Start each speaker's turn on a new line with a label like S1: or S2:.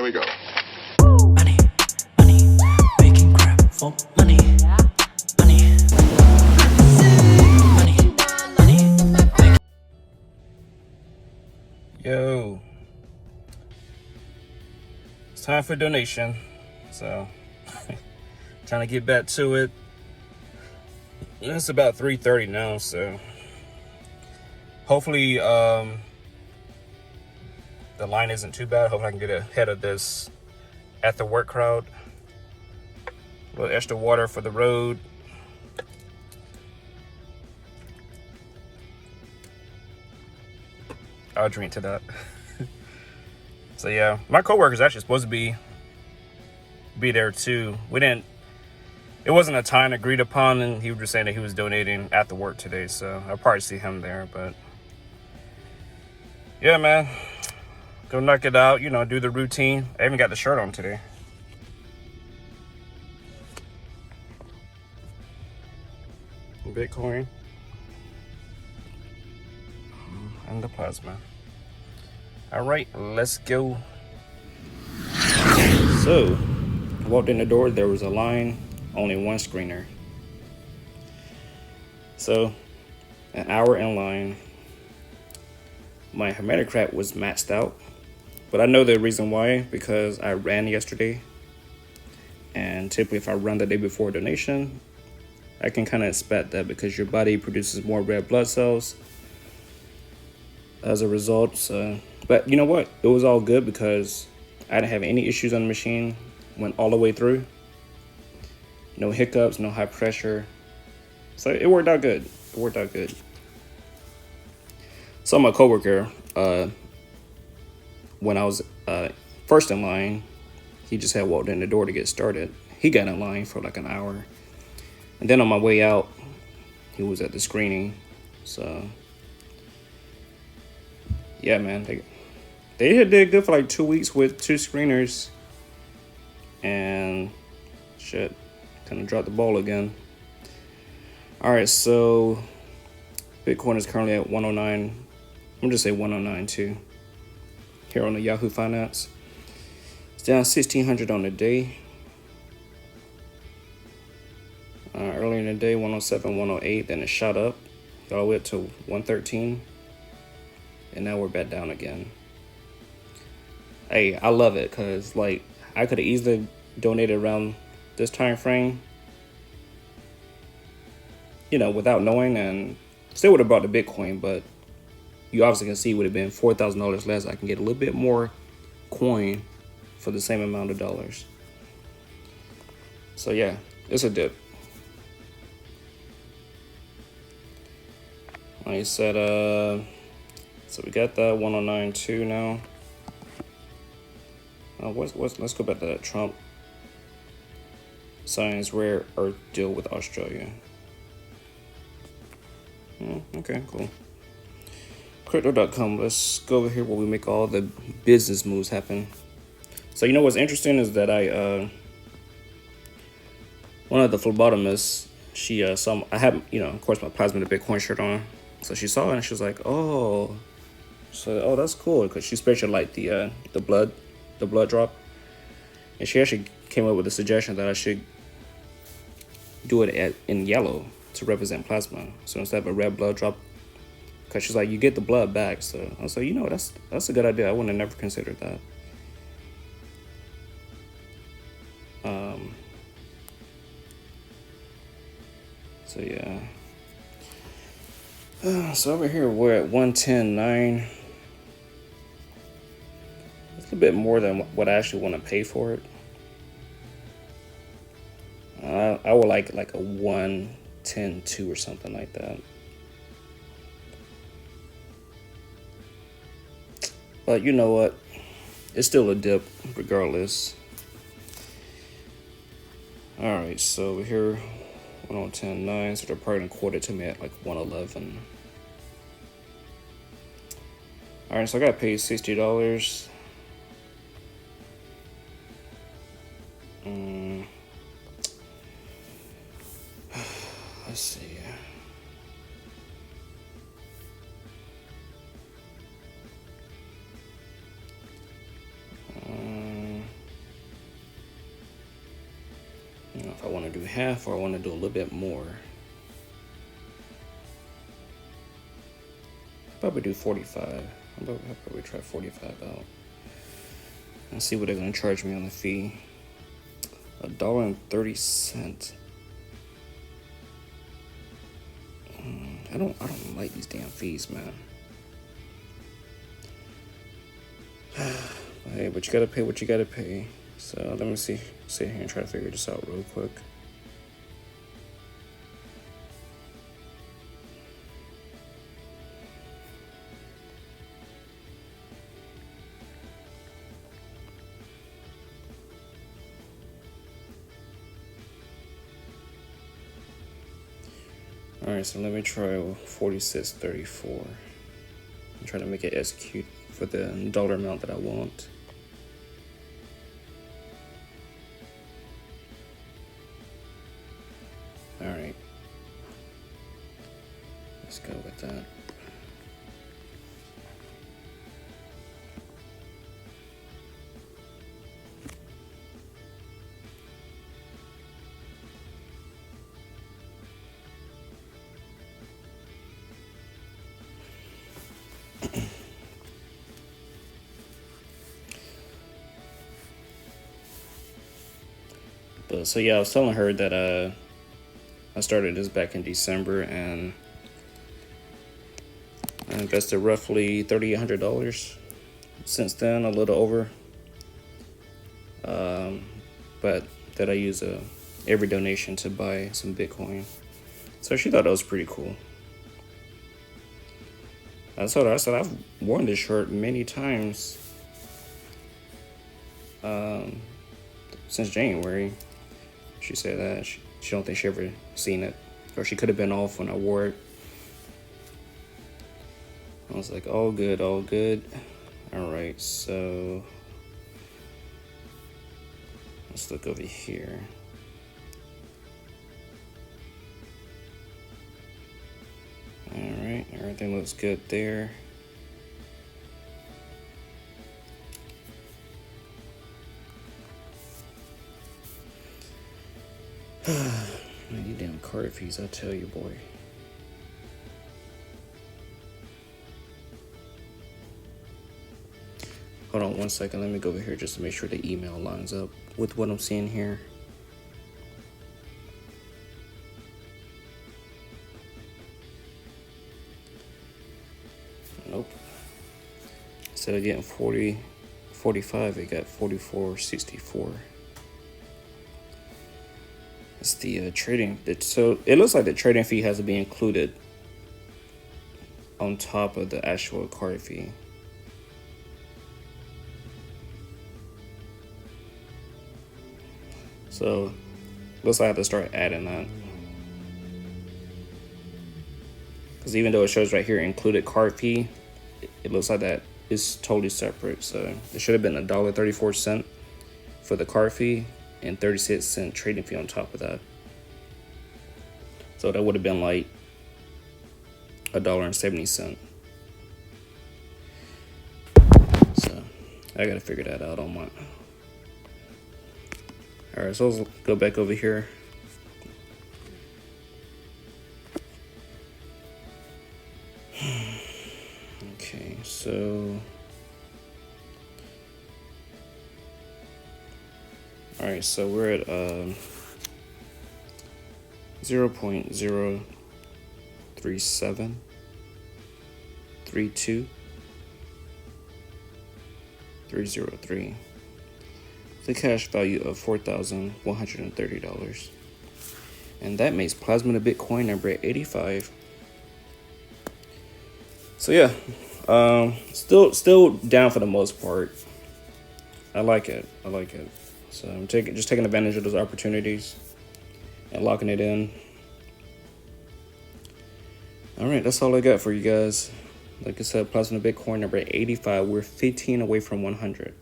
S1: Here we go.
S2: Money, money, making crap for money. Money, money, money.
S3: Yo, it's time for donation. So, trying to get back to it. It's about 3:30 now, so hopefully the line isn't too bad. Hopefully I can get ahead of this at the work crowd. A little extra water for the road. I'll drink to that. So yeah, my coworker's actually supposed to be there too. It wasn't a time agreed upon, and he was just saying that he was donating after work today, so I'll probably see him there. But yeah, man, go knock it out, do the routine. I even got the shirt on today. Bitcoin and the plasma. All right, let's go. So, I walked in the door, there was a line, only one screener. So, an hour in line. My hematocrit was maxed out, but I know the reason why, because I ran yesterday. And typically if I run the day before donation, I can kind of expect that because your body produces more red blood cells as a result. So, but you know what? It was all good because I didn't have any issues on the machine. Went all the way through. No hiccups, no high pressure. So it worked out good. So my coworker, when I was first in line, he just had walked in the door to get started. He got in line for like an hour. And then on my way out, he was at the screening. So yeah, man, they did good for like 2 weeks with 2 screeners. And shit, kind of dropped the ball again. All right, so Bitcoin is currently at 109. I'm just say 109 too. Here on the Yahoo Finance, it's down 1,600 on the day. Earlier in the day, 107, 108, then it shot up all the way up to 113, and now we're back down again. Hey, I love it because like I could have easily donated around this time frame, without knowing, and still would have brought the Bitcoin, but you obviously can see it would have been $4,000 less. I can get a little bit more coin for the same amount of dollars. So yeah, it's a dip. Like I said, so we got that 109.2 now. Let's go back to that. Trump signs rare earth deal with Australia. Okay, cool. Crypto.com. Let's go over here where we make all the business moves happen. So what's interesting is that one of the phlebotomists, she I have of course my plasma the Bitcoin shirt on, so she saw it and she was like, oh that's cool, because she especially liked the blood drop, and she actually came up with a suggestion that I should do it in yellow to represent plasma. So instead of a red blood drop, because she's like, you get the blood back. So I was like, that's a good idea. I wouldn't have never considered that. So yeah. So over here we're at 110.9. It's a little bit more than what I actually want to pay for it. I would like a 110.2 or something like that. But you know what? It's still a dip regardless. Alright, so we're here 110.9, so they're probably gonna quote it to me at like 111. Alright, so I got paid $60. Let's see. if I want to do half or I want to do a little bit more. Probably do 45. I'll probably try 45 out and see what they're gonna charge me on the fee. $1.30. I don't like these damn fees, man. Hey, but you gotta pay what you gotta pay. So let me sit here and try to figure this out real quick. Alright, so let me try 46.34. I'm trying to make it execute for the dollar amount that I want. Alright. Let's go with that. But so yeah, I was telling her that I started this back in December and I invested roughly $3,800 since then, a little over. But that I use every donation to buy some Bitcoin. So she thought that was pretty cool. I told her, I said, I've worn this shirt many times since January. She said that she don't think she ever seen it, or she could have been off when I wore it. I was like, all good, all good. All right, so let's look over here. All right, everything looks good there. You damn card fees, I tell you, boy. Hold on 1 second, let me go over here just to make sure the email lines up with what I'm seeing here. Nope. Instead of getting 45, it got 44.64. It's the trading. So it looks like the trading fee has to be included on top of the actual card fee. So looks like I have to start adding that. Because even though it shows right here included card fee, it looks like that is totally separate. So it should have been $1.34 for the card fee and 36-cent trading fee on top of that. So that would have been like $1.70. So I gotta figure that out on my. All right, so let's go back over here. Okay, so. All right, so we're at 0.03732.303. The cash value of $4,130. And that makes Plasma to Bitcoin number 85. So yeah, still down for the most part. I like it. So I'm just taking advantage of those opportunities and locking it in. All right, that's all I got for you guys. Like I said, Plasma Bitcoin number 85. We're 15 away from 100.